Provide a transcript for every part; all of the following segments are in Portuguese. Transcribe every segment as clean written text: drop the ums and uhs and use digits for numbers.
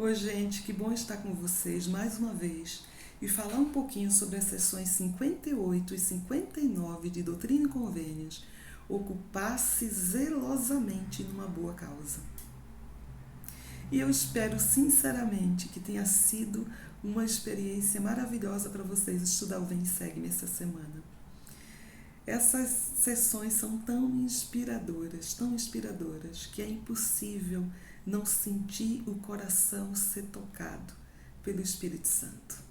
Oi, gente, que bom estar com vocês mais uma vez e falar um pouquinho sobre as sessões 58 e 59 de Doutrina e Convênios, ocupar-se zelosamente numa boa causa. E eu espero sinceramente que tenha sido uma experiência maravilhosa para vocês estudar o Vem e Segue-me essa semana. Essas sessões são tão inspiradoras, que é impossível não sentir o coração ser tocado pelo Espírito Santo.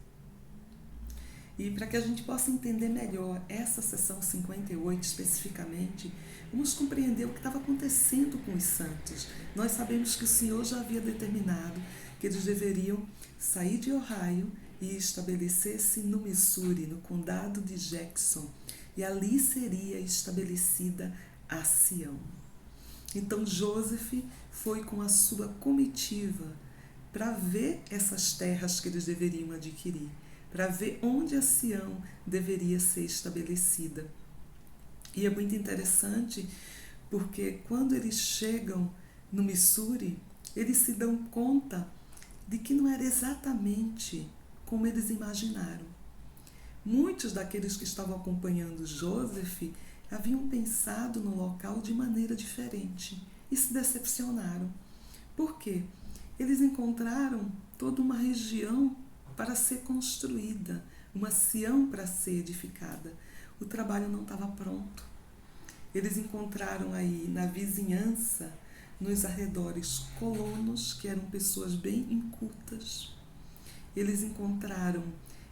E para que a gente possa entender melhor essa sessão 58 especificamente, vamos compreender o que estava acontecendo com os santos. Nós sabemos que o Senhor já havia determinado que eles deveriam sair de Ohio e estabelecer-se no Missouri, no condado de Jackson, e ali seria estabelecida a Sião. Então Joseph foi com a sua comitiva para ver essas terras que eles deveriam adquirir, para ver onde a Sião deveria ser estabelecida. E é muito interessante porque quando eles chegam no Missouri, eles se dão conta de que não era exatamente como eles imaginaram. Muitos daqueles que estavam acompanhando Joseph haviam pensado no local de maneira diferente e se decepcionaram. Por quê? Eles encontraram toda uma região para ser construída, uma Sião para ser edificada. O trabalho não estava pronto. Eles encontraram aí na vizinhança, nos arredores, colonos que eram pessoas bem incultas. Eles encontraram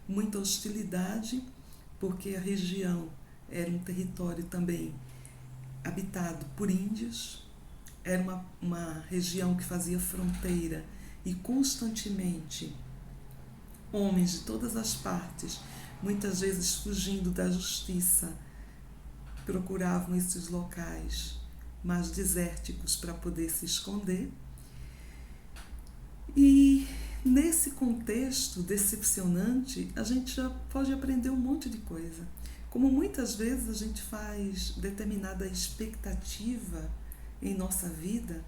muita hostilidade, porque a região era um território também habitado por índios, era uma região que fazia fronteira e constantemente homens de todas as partes, muitas vezes fugindo da justiça, procuravam esses locais mais desérticos para poder se esconder. E nesse contexto decepcionante, a gente já pode aprender um monte de coisa. Como muitas vezes a gente faz determinada expectativa em nossa vida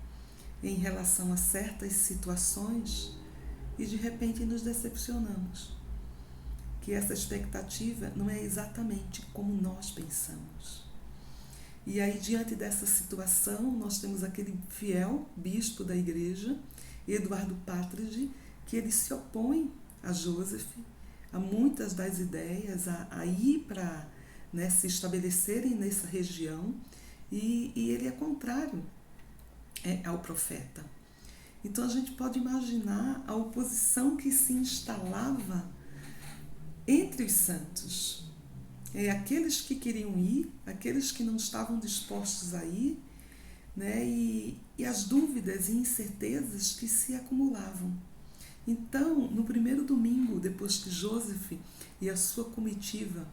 em relação a certas situações e de repente nos decepcionamos. Que essa expectativa não é exatamente como nós pensamos. E aí, diante dessa situação, nós temos aquele fiel bispo da igreja, Eduardo Patridge, que ele se opõe a Joseph, a muitas das ideias, a ir para se estabelecerem nessa região, e ele é contrário ao profeta. Então a gente pode imaginar a oposição que se instalava entre os santos. Aqueles que queriam ir, aqueles que não estavam dispostos a ir, e as dúvidas e incertezas que se acumulavam. Então, no primeiro domingo, depois que Joseph e a sua comitiva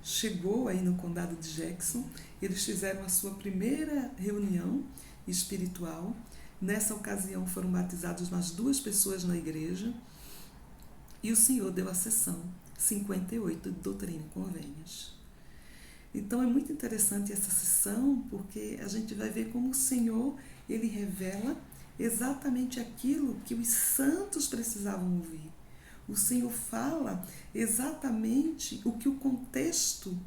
chegou aí no condado de Jackson, eles fizeram a sua primeira reunião espiritual. Nessa ocasião foram batizadas mais 2 pessoas na igreja e o Senhor deu a sessão 58 de Doutrina e Convênios. Então é muito interessante essa sessão, porque a gente vai ver como o Senhor, ele revela exatamente aquilo que os santos precisavam ouvir. O Senhor fala exatamente o que o contexto,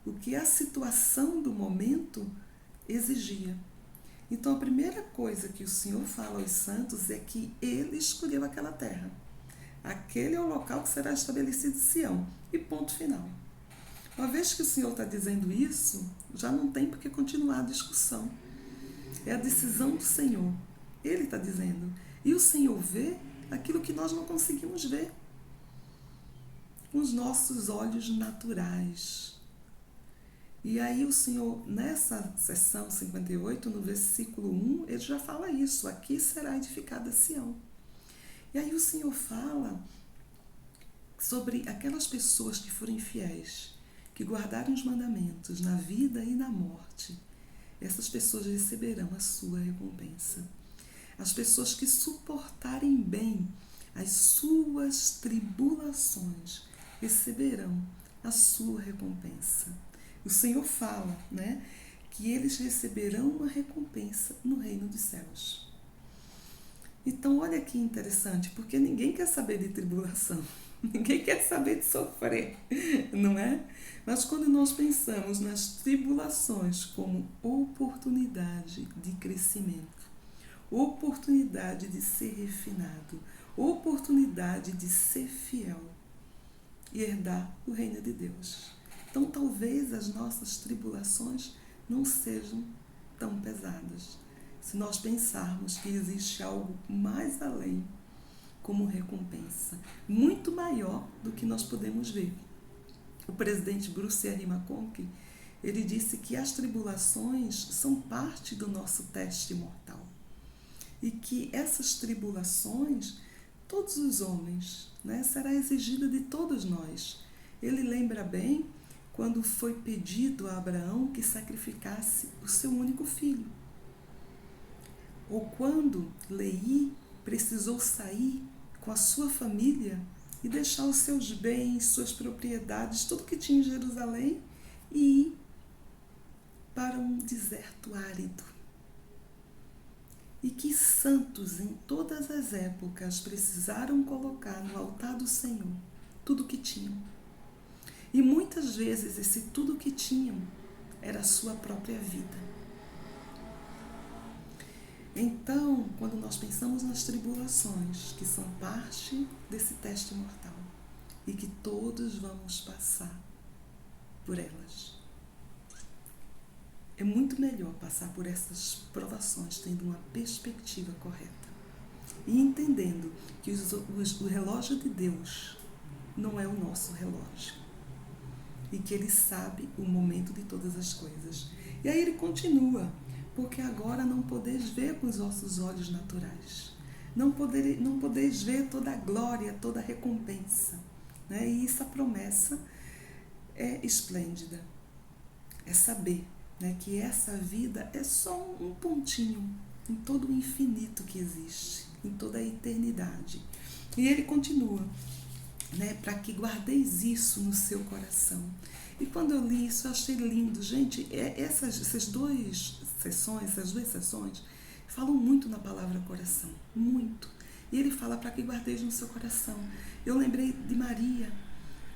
o que a situação do momento exigia. Então a primeira coisa que o Senhor fala aos santos é que ele escolheu aquela terra. Aquele é o local que será estabelecido Sião. E ponto final. Uma vez que o Senhor está dizendo isso, já não tem por que continuar a discussão. É a decisão do Senhor. Ele está dizendo. E o Senhor vê aquilo que nós não conseguimos ver com os nossos olhos naturais. E aí o Senhor, nessa sessão 58, no versículo 1, ele já fala isso. Aqui será edificada Sião. E aí o Senhor fala sobre aquelas pessoas que foram infiéis, que guardarem os mandamentos na vida e na morte. Essas pessoas receberão a sua recompensa. As pessoas que suportarem bem as suas tribulações receberão a sua recompensa. O Senhor fala, que eles receberão uma recompensa no reino dos céus. Então, olha que interessante, porque ninguém quer saber de tribulação, ninguém quer saber de sofrer, não é? Mas quando nós pensamos nas tribulações como oportunidade de crescimento, oportunidade de ser refinado, oportunidade de ser fiel e herdar o reino de Deus. Então, talvez as nossas tribulações não sejam tão pesadas, se nós pensarmos que existe algo mais além como recompensa, muito maior do que nós podemos ver. O presidente Bruce R. McConaughey, ele disse que as tribulações são parte do nosso teste mortal e que essas tribulações, todos os homens, né, será exigida de todos nós. Ele lembra bem quando foi pedido a Abraão que sacrificasse o seu único filho. Ou quando Leí precisou sair com a sua família e deixar os seus bens, suas propriedades, tudo que tinha em Jerusalém e ir para um deserto árido. E que santos em todas as épocas precisaram colocar no altar do Senhor tudo o que tinham. E muitas vezes esse tudo que tinham era a sua própria vida. Então, quando nós pensamos nas tribulações, que são parte desse teste mortal, e que todos vamos passar por elas, é muito melhor passar por essas provações tendo uma perspectiva correta e entendendo que o relógio de Deus não é o nosso relógio e que Ele sabe o momento de todas as coisas. E aí ele continua: porque agora não podeis ver com os vossos olhos naturais, não podeis ver toda a glória, toda a recompensa, né? E essa promessa é esplêndida, é saber, né, que essa vida é só um pontinho em todo o infinito que existe, em toda a eternidade. E ele continua, né, para que guardeis isso no seu coração. E quando eu li isso, eu achei lindo. Gente, essas duas sessões falam muito na palavra coração, muito. E ele fala para que guardeis no seu coração. Eu lembrei de Maria,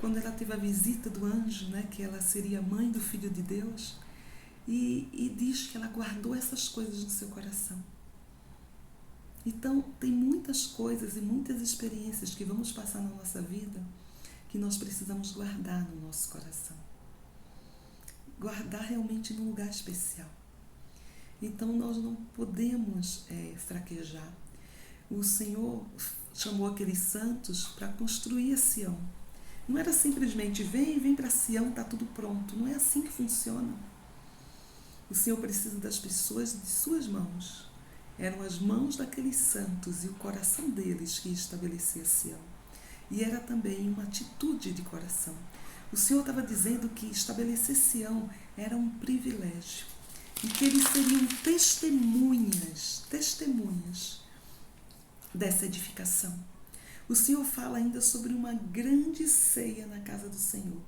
quando ela teve a visita do anjo, né, que ela seria mãe do Filho de Deus, e diz que ela guardou essas coisas no seu coração. Então, tem muitas coisas e muitas experiências que vamos passar na nossa vida que nós precisamos guardar no nosso coração. Guardar realmente num lugar especial. Então, nós não podemos fraquejar. O Senhor chamou aqueles santos para construir a Sião. Não era simplesmente vem para Sião, está tudo pronto. Não é assim que funciona. O Senhor precisa das pessoas de suas mãos. Eram as mãos daqueles santos e o coração deles que estabelecia Sião. E era também uma atitude de coração. O Senhor estava dizendo que estabelecer Sião era um privilégio e que eles seriam testemunhas dessa edificação. O Senhor fala ainda sobre uma grande ceia na casa do Senhor,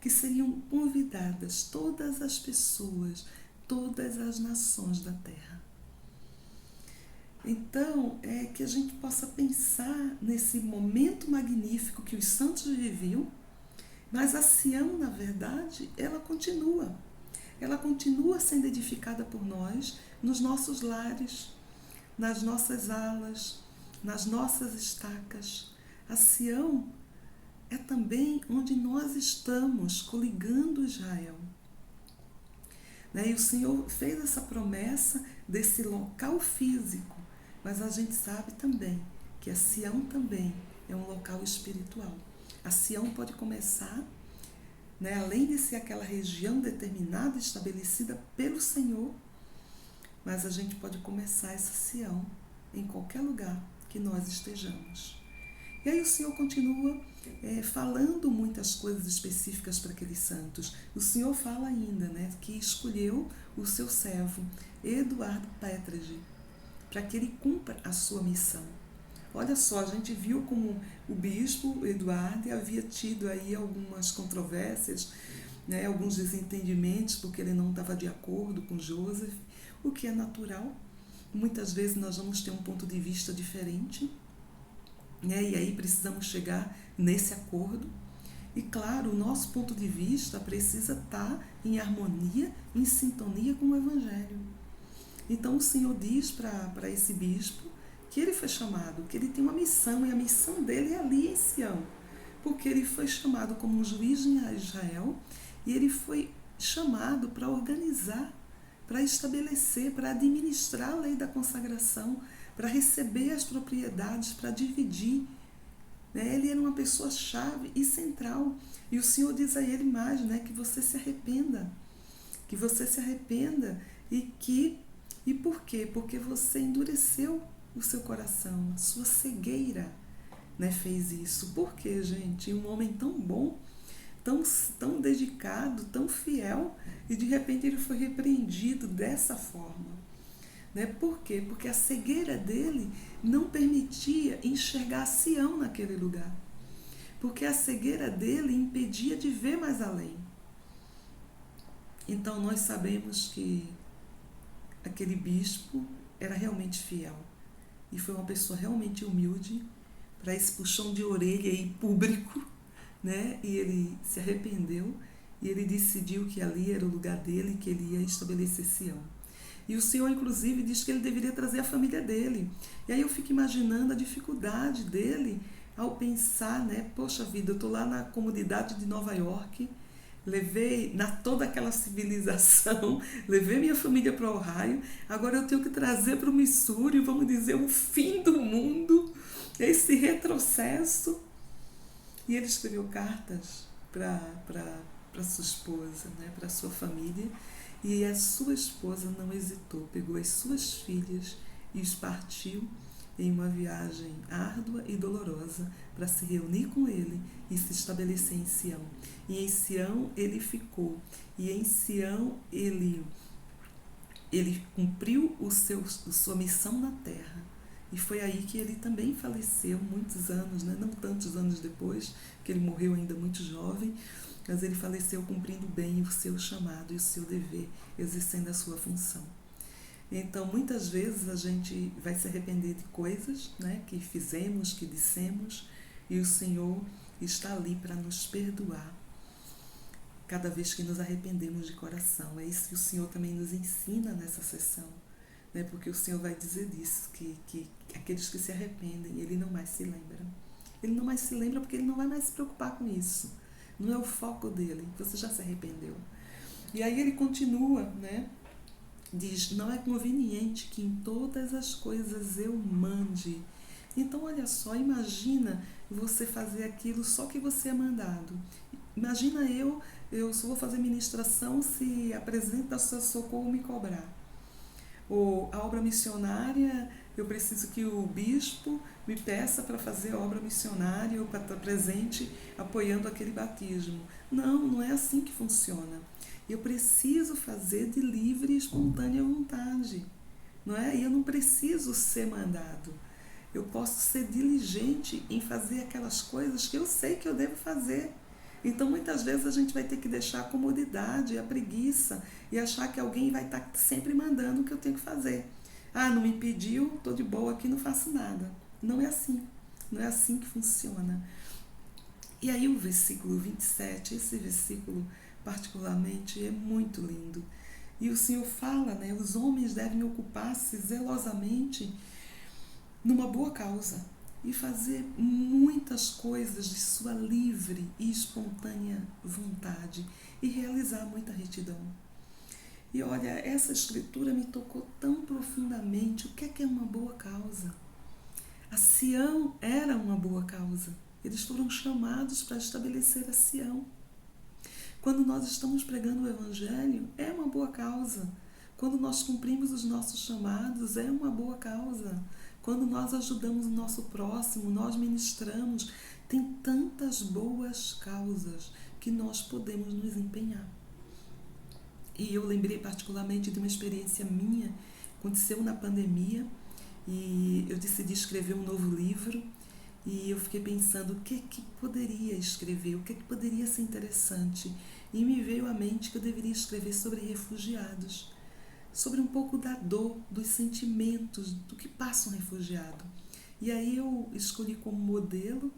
que seriam convidadas todas as pessoas, todas as nações da terra. Então, que a gente possa pensar nesse momento magnífico que os santos viviam, mas a Sião, na verdade, ela continua. Ela continua sendo edificada por nós, nos nossos lares, nas nossas alas, nas nossas estacas. A Sião é também onde nós estamos coligando Israel. E o Senhor fez essa promessa desse local físico, mas a gente sabe também que a Sião também é um local espiritual. A Sião pode começar, né, além de ser aquela região determinada, estabelecida pelo Senhor, mas a gente pode começar essa Sião em qualquer lugar que nós estejamos. E aí o Senhor continua falando muitas coisas específicas para aqueles santos. O Senhor fala ainda, né, que escolheu o seu servo, Eduardo Petreggi, para que ele cumpra a sua missão. Olha só, a gente viu como o bispo Eduardo havia tido aí algumas controvérsias, né, alguns desentendimentos, porque ele não estava de acordo com Joseph, o que é natural. Muitas vezes nós vamos ter um ponto de vista diferente, né? E aí precisamos chegar nesse acordo. E claro, o nosso ponto de vista precisa estar em harmonia, em sintonia com o Evangelho. Então o Senhor diz para esse bispo que ele foi chamado, que ele tem uma missão, e a missão dele é ali em Sião, porque ele foi chamado como um juiz em Israel, e ele foi chamado para organizar, para estabelecer, para administrar a lei da consagração, para receber as propriedades, para dividir. Ele era uma pessoa-chave e central. E o Senhor diz a ele mais, né, que você se arrependa. Que você se arrependa e por quê? Porque você endureceu o seu coração, a sua cegueira, né, fez isso. Por quê, gente? Um homem tão bom, tão dedicado, tão fiel, e de repente ele foi repreendido dessa forma. Né? Por quê? Porque a cegueira dele não permitia enxergar Sião naquele lugar. Porque a cegueira dele impedia de ver mais além. Então nós sabemos que aquele bispo era realmente fiel. E foi uma pessoa realmente humilde para esse puxão de orelha aí público, né? E ele se arrependeu e ele decidiu que ali era o lugar dele, que ele ia estabelecer Sião. E o Senhor, inclusive, diz que ele deveria trazer a família dele. E aí eu fico imaginando a dificuldade dele ao pensar, né? Poxa vida, eu estou lá na comunidade de Nova York, levei toda aquela civilização, levei minha família para o Ohio, agora eu tenho que trazer para o Missouri, vamos dizer, o fim do mundo, esse retrocesso. E ele escreveu cartas para sua esposa, né? Para sua família. E a sua esposa não hesitou, pegou as suas filhas e os partiu em uma viagem árdua e dolorosa para se reunir com ele e se estabelecer em Sião. E em Sião ele ficou, e em Sião ele cumpriu sua missão na terra. E foi aí que ele também faleceu, muitos anos, né? Não tantos anos depois, que ele morreu ainda muito jovem, mas ele faleceu cumprindo bem o seu chamado e o seu dever, exercendo a sua função. Então, muitas vezes a gente vai se arrepender de coisas, né, que fizemos, que dissemos, e o Senhor está ali para nos perdoar cada vez que nos arrependemos de coração. É isso que o Senhor também nos ensina nessa sessão, né, porque o Senhor vai dizer disso, que aqueles que se arrependem, Ele não mais se lembra. Ele não mais se lembra porque Ele não vai mais se preocupar com isso. Não é o foco dele, você já se arrependeu. E aí ele continua, né? Diz, não é conveniente que em todas as coisas eu mande. Então, olha só, imagina você fazer aquilo só que você é mandado. Imagina eu só vou fazer ministração se apresenta seu socorro me cobrar. Ou a obra missionária, eu preciso que o bispo me peça para fazer a obra missionária ou para estar presente apoiando aquele batismo. Não, não é assim que funciona. Eu preciso fazer de livre e espontânea vontade, não é? E eu não preciso ser mandado. Eu posso ser diligente em fazer aquelas coisas que eu sei que eu devo fazer. Então, muitas vezes a gente vai ter que deixar a comodidade, a preguiça e achar que alguém vai estar sempre mandando o que eu tenho que fazer. Ah, não me pediu, estou de boa aqui, não faço nada. Não é assim. Não é assim que funciona. E aí o versículo 27, esse versículo particularmente é muito lindo. E o Senhor fala, né, os homens devem ocupar-se zelosamente numa boa causa e fazer muitas coisas de sua livre e espontânea vontade e realizar muita retidão. E olha, essa escritura me tocou tão profundamente. O que é uma boa causa? A Sião era uma boa causa. Eles foram chamados para estabelecer a Sião. Quando nós estamos pregando o Evangelho, é uma boa causa. Quando nós cumprimos os nossos chamados, é uma boa causa. Quando nós ajudamos o nosso próximo, nós ministramos, tem tantas boas causas que nós podemos nos empenhar. E eu lembrei particularmente de uma experiência minha, aconteceu na pandemia, e eu decidi escrever um novo livro, e eu fiquei pensando o que poderia escrever, o que poderia ser interessante. E me veio à mente que eu deveria escrever sobre refugiados, sobre um pouco da dor, dos sentimentos, do que passa um refugiado. E aí eu escolhi como modelo,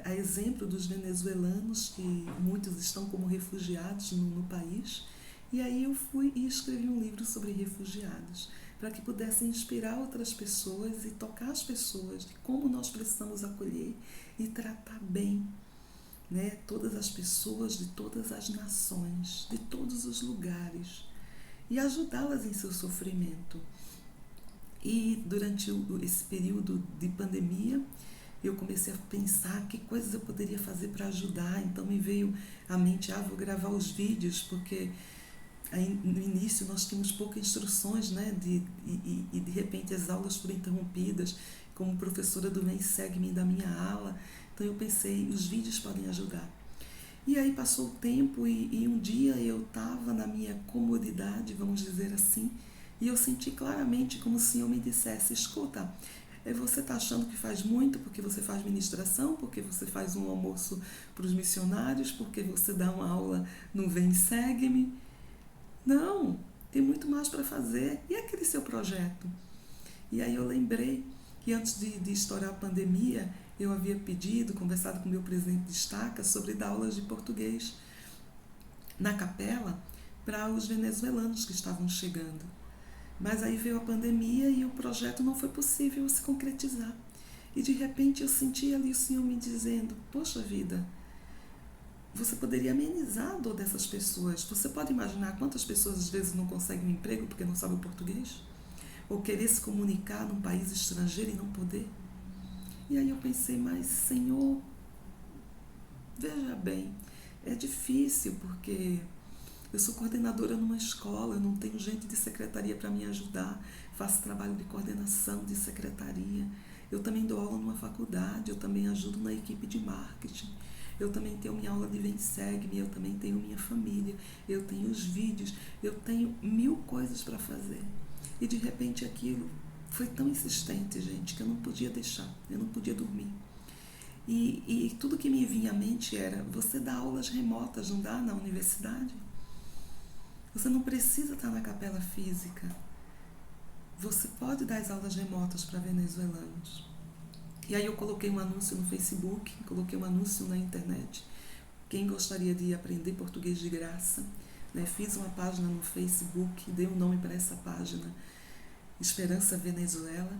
a exemplo dos venezuelanos, que muitos estão como refugiados no país. E aí eu fui e escrevi um livro sobre refugiados, para que pudesse inspirar outras pessoas e tocar as pessoas de como nós precisamos acolher e tratar bem, né, todas as pessoas de todas as nações, de todos os lugares, e ajudá-las em seu sofrimento. E durante esse período de pandemia, eu comecei a pensar que coisas eu poderia fazer para ajudar. Então me veio à mente, vou gravar os vídeos, porque aí, no início nós tínhamos poucas instruções, né, e de repente as aulas foram interrompidas, como professora do Vem Segue-me da minha ala. Então eu pensei, os vídeos podem ajudar. E aí passou o tempo e um dia eu estava na minha comodidade, vamos dizer assim, e eu senti claramente como se o Senhor me dissesse, escuta, você está achando que faz muito porque você faz ministração, porque você faz um almoço para os missionários, porque você dá uma aula no Vem Segue-me? Não, tem muito mais para fazer. E aquele seu projeto? E aí eu lembrei que antes de estourar a pandemia, eu havia pedido, conversado com o meu presidente de estaca sobre dar aulas de português na capela para os venezuelanos que estavam chegando. Mas aí veio a pandemia e o projeto não foi possível se concretizar. E de repente eu senti ali o Senhor me dizendo, poxa vida, você poderia amenizar a dor dessas pessoas. Você pode imaginar quantas pessoas às vezes não conseguem um emprego porque não sabem o português? Ou querer se comunicar num país estrangeiro e não poder? E aí eu pensei, mas Senhor, veja bem, é difícil porque eu sou coordenadora numa escola, eu não tenho gente de secretaria para me ajudar, faço trabalho de coordenação de secretaria, eu também dou aula numa faculdade, eu também ajudo na equipe de marketing, eu também tenho minha aula de Vem Segue-me, eu também tenho minha família, eu tenho os vídeos, eu tenho 1000 coisas para fazer. E de repente aquilo foi tão insistente, gente, que eu não podia deixar, eu não podia dormir. E tudo que me vinha à mente era, você dá aulas remotas, não dá na universidade? Você não precisa estar na capela física. Você pode dar as aulas remotas para venezuelanos. E aí eu coloquei um anúncio no Facebook, coloquei um anúncio na internet. Quem gostaria de aprender português de graça, né? Fiz uma página no Facebook, dei um nome para essa página, Esperança Venezuela.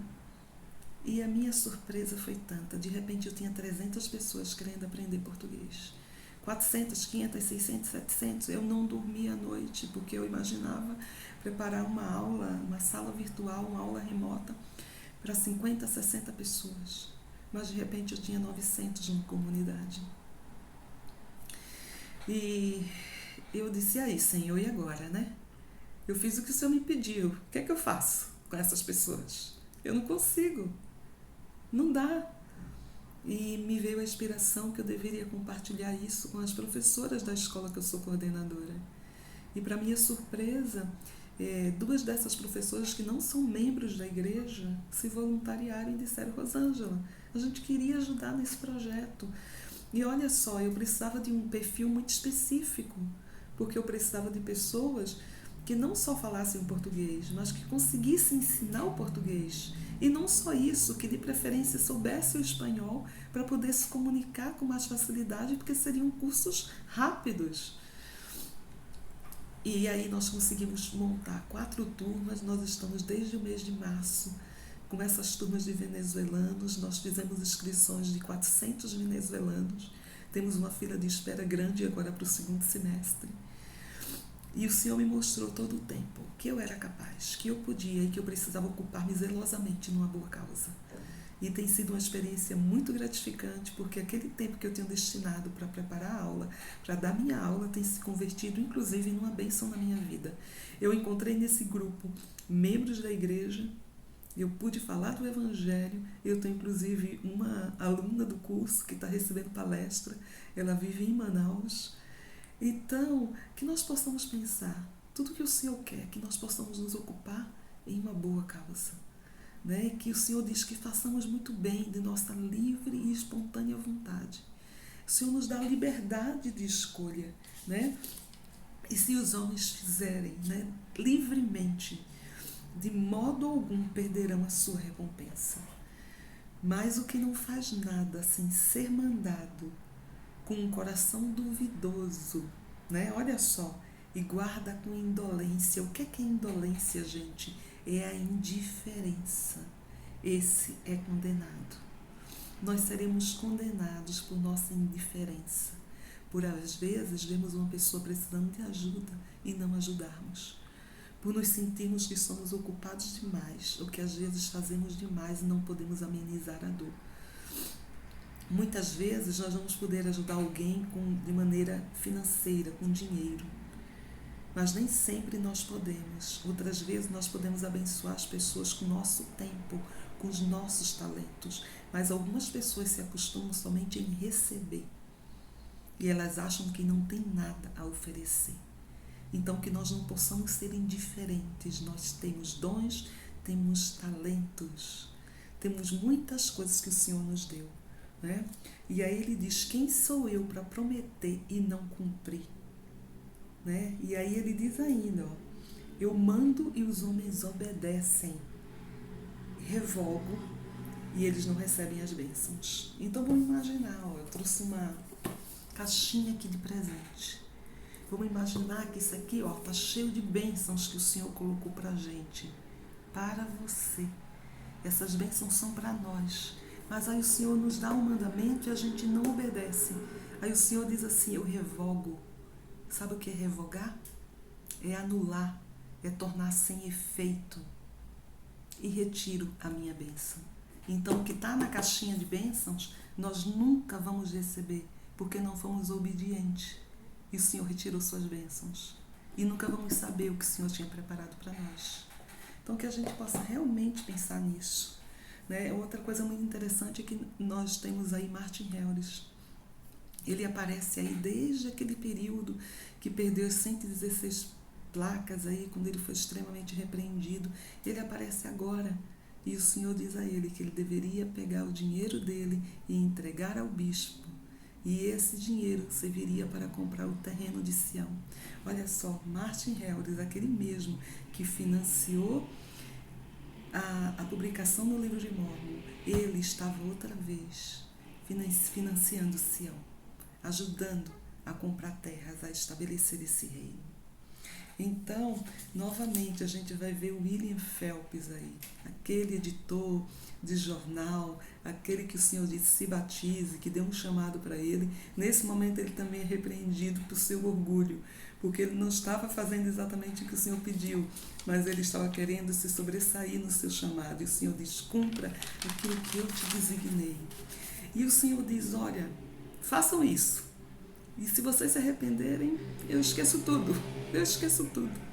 E a minha surpresa foi tanta. De repente eu tinha 300 pessoas querendo aprender português. 400, 500, 600, 700. Eu não dormia à noite, porque eu imaginava preparar uma aula, uma sala virtual, uma aula remota para 50, 60 pessoas. Mas de repente eu tinha 900 numa comunidade. E eu disse, aí Senhor, e agora, né? Eu fiz o que o Senhor me pediu. O que é que eu faço com essas pessoas? Eu não consigo. Não dá. E me veio a inspiração que eu deveria compartilhar isso com as professoras da escola que eu sou coordenadora. E para minha surpresa, 2 dessas professoras que não são membros da igreja se voluntariaram e disseram, Rosângela, a gente queria ajudar nesse projeto. E olha só, eu precisava de um perfil muito específico, porque eu precisava de pessoas que não só falassem o português, mas que conseguissem ensinar o português. E não só isso, que de preferência soubesse o espanhol para poder se comunicar com mais facilidade, porque seriam cursos rápidos. E aí nós conseguimos montar 4 turmas, nós estamos desde o mês de março com essas turmas de venezuelanos, nós fizemos inscrições de 400 venezuelanos, temos uma fila de espera grande agora para o 2º semestre. E o Senhor me mostrou todo o tempo que eu era capaz, que eu podia e que eu precisava ocupar-me zelosamente numa boa causa. E tem sido uma experiência muito gratificante, porque aquele tempo que eu tenho destinado para preparar a aula, para dar minha aula, tem se convertido inclusive em uma bênção na minha vida. Eu encontrei nesse grupo membros da igreja, eu pude falar do Evangelho, eu tenho inclusive uma aluna do curso que está recebendo palestra, ela vive em Manaus. Então, que nós possamos pensar, tudo que o Senhor quer, que nós possamos nos ocupar em uma boa causa. Né? Que o Senhor diz que façamos muito bem de nossa livre e espontânea vontade. O Senhor nos dá a liberdade de escolha. Né? E se os homens fizerem, né, livremente, de modo algum perderão a sua recompensa. Mas o que não faz nada sem ser mandado, com um coração duvidoso, né? Olha só, e guarda com indolência. O que é indolência, gente? É a indiferença. Esse é condenado. Nós seremos condenados por nossa indiferença. Por às vezes vemos uma pessoa precisando de ajuda e não ajudarmos. Por nos sentirmos que somos ocupados demais, ou que às vezes fazemos demais e não podemos amenizar a dor. Muitas vezes nós vamos poder ajudar alguém de maneira financeira, com dinheiro. Mas nem sempre nós podemos. Outras vezes nós podemos abençoar as pessoas com o nosso tempo, com os nossos talentos. Mas algumas pessoas se acostumam somente em receber. E elas acham que não tem nada a oferecer. Então, que nós não possamos ser indiferentes. Nós temos dons, temos talentos, temos muitas coisas que o Senhor nos deu, né? E aí ele diz, quem sou eu para prometer e não cumprir? Né? E aí ele diz ainda, ó, eu mando e os homens obedecem, revogo e eles não recebem as bênçãos. Então vamos imaginar, ó, eu trouxe uma caixinha aqui de presente. Vamos imaginar que isso aqui está cheio de bênçãos que o Senhor colocou para a gente, para você. Essas bênçãos são para nós. Mas aí o Senhor nos dá um mandamento e a gente não obedece. Aí o Senhor diz assim, eu revogo. Sabe o que é revogar? É anular, é tornar sem efeito. E retiro a minha bênção. Então o que está na caixinha de bênçãos, nós nunca vamos receber, porque não fomos obedientes. E o Senhor retirou suas bênçãos. E nunca vamos saber o que o Senhor tinha preparado para nós. Então que a gente possa realmente pensar nisso. Né? Outra coisa muito interessante é que nós temos aí Martin Harris. Ele aparece aí desde aquele período que perdeu as 116 placas aí, quando ele foi extremamente repreendido. Ele aparece agora. E o Senhor diz a ele que ele deveria pegar o dinheiro dele e entregar ao bispo. E esse dinheiro serviria para comprar o terreno de Sião. Olha só, Martin Harris, aquele mesmo que financiou a publicação do livro de Mórmon, ele estava outra vez financiando Sião, ajudando a comprar terras, a estabelecer esse reino. Então, novamente, a gente vai ver o William Phelps aí, aquele editor de jornal, aquele que o Senhor disse se batize, que deu um chamado para ele. Nesse momento ele também é repreendido por seu orgulho, porque ele não estava fazendo exatamente o que o Senhor pediu, mas ele estava querendo se sobressair no seu chamado. E o Senhor diz, cumpra aquilo que eu te designei. E o Senhor diz, olha, façam isso. E se vocês se arrependerem, eu esqueço tudo. Eu esqueço tudo.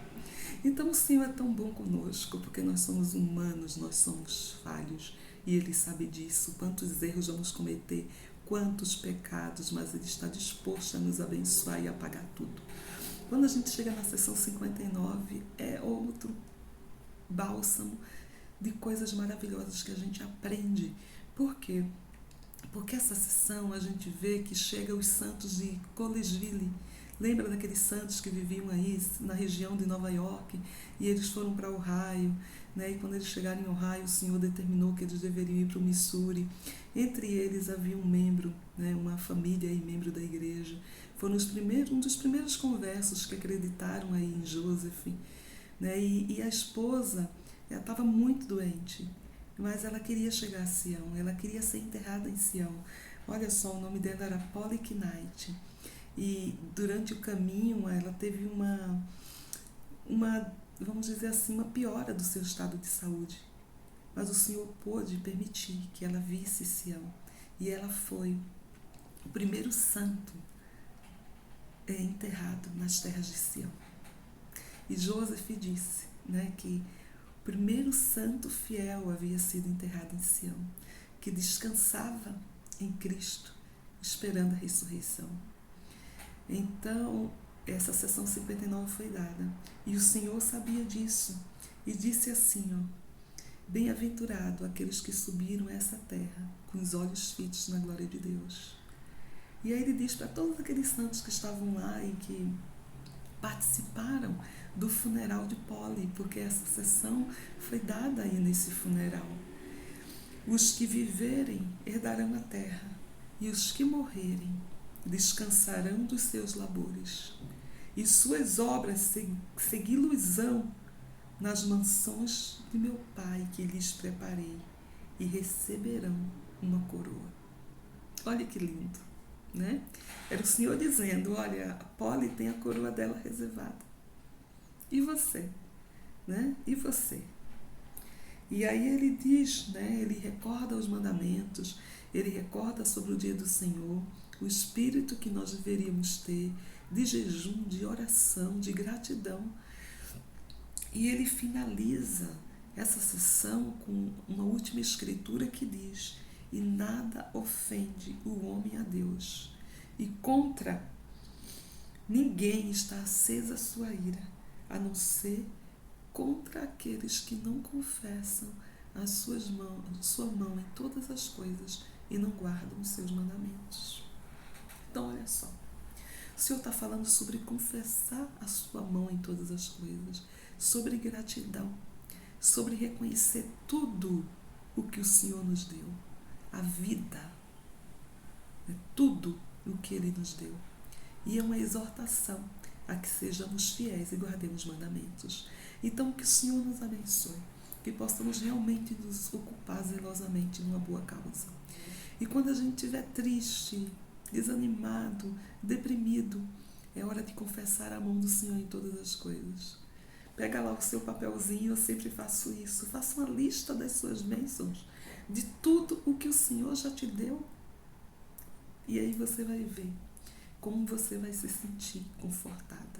Então o Senhor é tão bom conosco, porque nós somos humanos, nós somos falhos. E Ele sabe disso, quantos erros vamos cometer, quantos pecados, mas Ele está disposto a nos abençoar e apagar tudo. Quando a gente chega na sessão 59, é outro bálsamo de coisas maravilhosas que a gente aprende. Por quê? Porque essa sessão a gente vê que chega os santos de Collegeville. Lembra daqueles santos que viviam aí na região de Nova York e eles foram para Ohio, né? E quando eles chegaram em Ohio, o Senhor determinou que eles deveriam ir para o Missouri. Entre eles havia um membro, né? Uma família e membro da igreja. Foram um dos primeiros conversos que acreditaram aí em Joseph, né? E a esposa estava muito doente, mas ela queria chegar a Sião, ela queria ser enterrada em Sião. Olha só, o nome dela era Polly Knight. E durante o caminho ela teve uma, vamos dizer assim, uma piora do seu estado de saúde. Mas o Senhor pôde permitir que ela visse Sião. E ela foi o primeiro santo enterrado nas terras de Sião. E Joseph disse, né, que o primeiro santo fiel havia sido enterrado em Sião, que descansava em Cristo, esperando a ressurreição. Então, essa sessão 59 foi dada. E o Senhor sabia disso. E disse assim, ó, bem-aventurado aqueles que subiram a essa terra, com os olhos fitos na glória de Deus. E aí ele diz para todos aqueles santos que estavam lá e que participaram do funeral de Polly, porque essa sessão foi dada aí nesse funeral. Os que viverem herdarão a terra, e os que morrerem descansarão dos seus labores, e suas obras segui-los-ão nas mansões de meu Pai que lhes preparei, e receberão uma coroa. Olha que lindo, né? Era o Senhor dizendo, olha, a Polly tem a coroa dela reservada. E você? Né? E você? E aí ele diz, né? Ele recorda os mandamentos, ele recorda sobre o dia do Senhor, o espírito que nós deveríamos ter de jejum, de oração, de gratidão. E ele finaliza essa sessão com uma última escritura que diz: e nada ofende o homem a Deus, e contra ninguém está acesa a sua ira, a não ser contra aqueles que não confessam sua mão em todas as coisas e não guardam os seus mandamentos. Então, olha só. O Senhor está falando sobre confessar a sua mão em todas as coisas, sobre gratidão, sobre reconhecer tudo o que o Senhor nos deu, a vida, tudo o que Ele nos deu. E é uma exortação a que sejamos fiéis e guardemos os mandamentos. Então, que o Senhor nos abençoe, que possamos realmente nos ocupar zelosamente numa boa causa. E quando a gente estiver triste, desanimado, deprimido, é hora de confessar a mão do Senhor em todas as coisas. Pega lá o seu papelzinho, eu sempre faço isso. Faça uma lista das suas bênçãos, de tudo o que o Senhor já te deu. E aí você vai ver como você vai se sentir confortada.